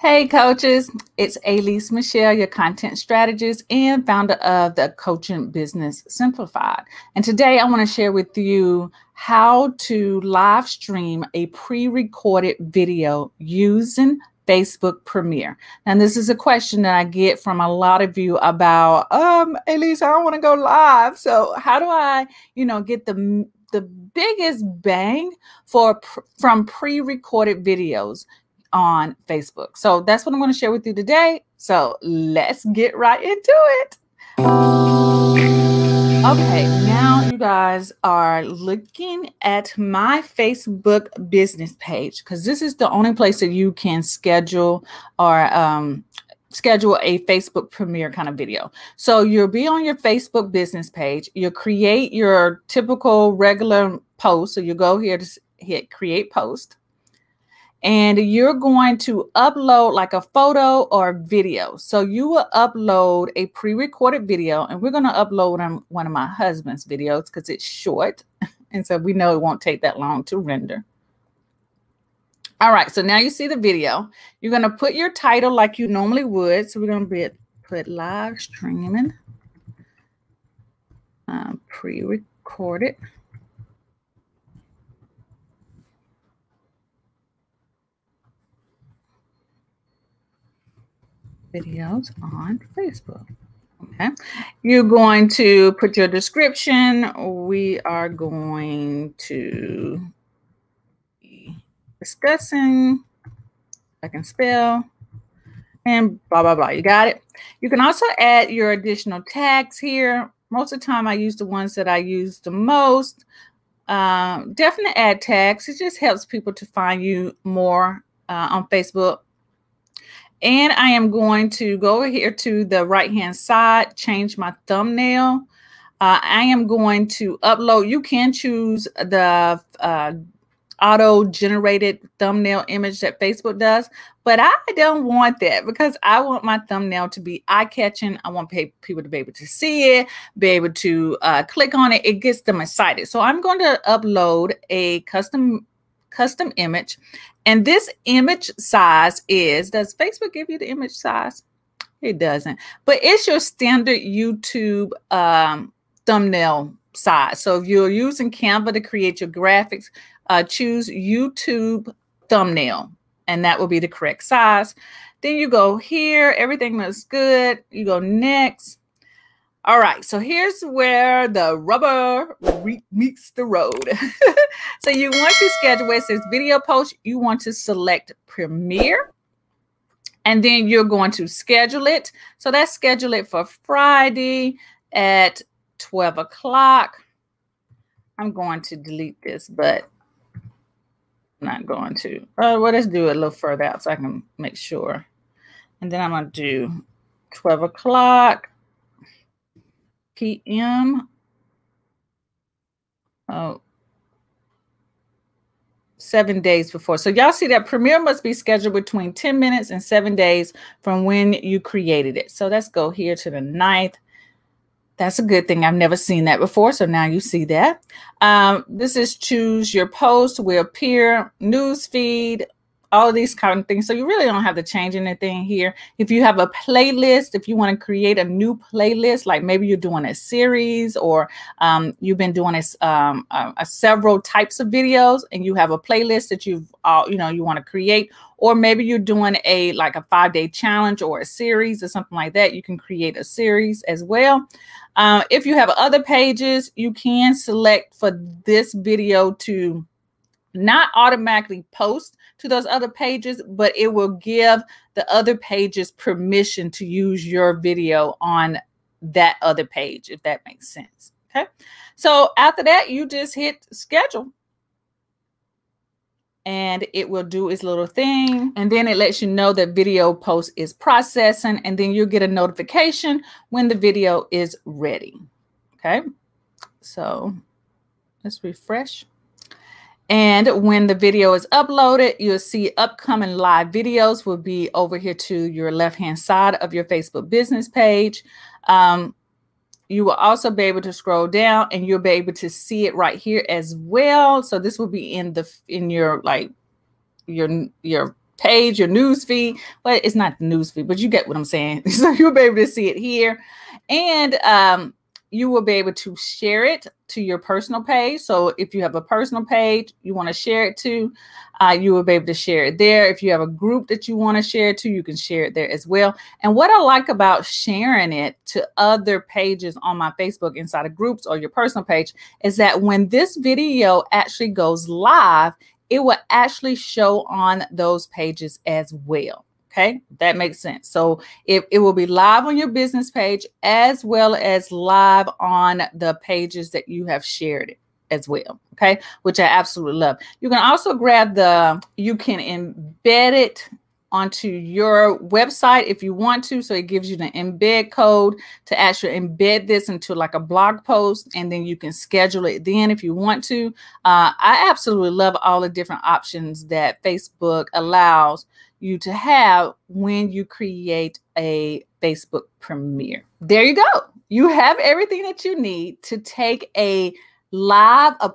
Hey coaches, it's Alease Michelle, your content strategist and founder of the Coaching Business Simplified. And today I want to share with you how to live stream a pre-recorded video using Facebook Premiere. And this is a question that I get from a lot of you about, Alease, I don't want to go live. So how do I, get the biggest bang from pre-recorded videos on Facebook? So that's what I'm going to share with you today. So let's get right into it. Okay, now you guys are looking at my Facebook business page because this is the only place that you can schedule or schedule a Facebook Premiere kind of video. So you'll be on your Facebook business page. You'll create your typical regular post. So you go here to hit create post. And you're going to upload like a photo or video. So you will upload a pre-recorded video, and we're going to upload one of my husband's videos because it's short. And so we know it won't take that long to render. All right, so now you see the video. You're going to put your title like you normally would. So we're going to put live streaming, pre-recorded videos on Facebook. Okay, you're going to put your description. We are going to be discussing, I can spell, and blah, blah, blah. You got it? You can also add your additional tags here. Most of the time I use the ones that I use the most. Definitely add tags. It just helps people to find you more on Facebook. And I am going to go over here to the right-hand side, change my thumbnail. I am going to upload. You can choose the auto-generated thumbnail image that Facebook does, but I don't want that because I want my thumbnail to be eye-catching. I want people to be able to see it, be able to click on it. It gets them excited. So I'm going to upload a custom image. And this image size does Facebook give you the image size? It doesn't, but it's your standard YouTube thumbnail size. So if you're using Canva to create your graphics, choose YouTube thumbnail, and that will be the correct size. Then you go here, everything looks good. You go next. All right, so here's where the rubber meets the road. So you want to schedule where it says video post. You want to select Premiere, and then you're going to schedule it. So that's schedule it for Friday at 12 o'clock. I'm going to delete this, but I'm not going to. Well, let's do it a little further out so I can make sure. And then I'm going to do 12 o'clock. PM. 7 days before. So y'all see that Premiere must be scheduled between 10 minutes and 7 days from when you created it. So let's go here to the 9th. That's a good thing. I've never seen that before. So now you see that. This is choose your post will appear, news feed, all of these kind of things. So you really don't have to change anything here. If you have a playlist, if you want to create a new playlist, like maybe you're doing a series or you've been doing several types of videos and you have a playlist that you want to create, or maybe you're doing like a 5-day challenge or a series or something like that, you can create a series as well. If you have other pages, you can select for this video to not automatically post to those other pages, but it will give the other pages permission to use your video on that other page, if that makes sense. Okay. So after that, you just hit schedule and it will do its little thing. And then it lets you know that video post is processing, and then you'll get a notification when the video is ready. Okay. So let's refresh. And when the video is uploaded, you'll see upcoming live videos will be over here to your left-hand side of your Facebook business page. You will also be able to scroll down and you'll be able to see it right here as well. So this will be in your page, your news feed. Well, it's not the news feed, but you get what I'm saying. So you'll be able to see it here. And you will be able to share it to your personal page. So if you have a personal page you want to share it to, you will be able to share it there. If you have a group that you want to share it to, you can share it there as well. And what I like about sharing it to other pages on my Facebook inside of groups or your personal page is that when this video actually goes live, it will actually show on those pages as well. Okay, that makes sense. So it will be live on your business page as well as live on the pages that you have shared it as well. Okay, which I absolutely love. You can also grab you can embed it onto your website if you want to. So it gives you the embed code to actually embed this into like a blog post, and then you can schedule it then if you want to. I absolutely love all the different options that Facebook allows you to have when you create a Facebook premiere. There you go. You have everything that you need to take a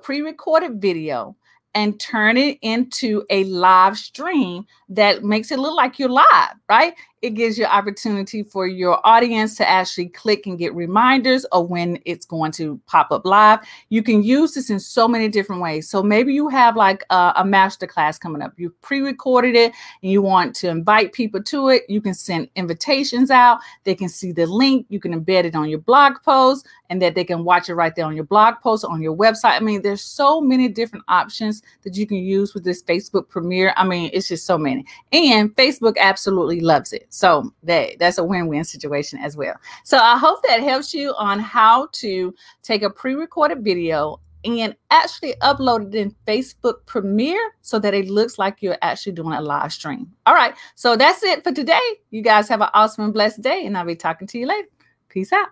pre-recorded video and turn it into a live stream that makes it look like you're live, right? It gives you opportunity for your audience to actually click and get reminders of when it's going to pop up live. You can use this in so many different ways. So maybe you have like a masterclass coming up. You pre-recorded it and you want to invite people to it. You can send invitations out. They can see the link. You can embed it on your blog post and that they can watch it right there on your blog post, on your website. I mean, there's so many different options that you can use with this Facebook premiere. I mean, it's just so many. And Facebook absolutely loves it. So that's a win-win situation as well. So I hope that helps you on how to take a pre-recorded video and actually upload it in Facebook Premiere so that it looks like you're actually doing a live stream. All right. So that's it for today. You guys have an awesome and blessed day, and I'll be talking to you later. Peace out.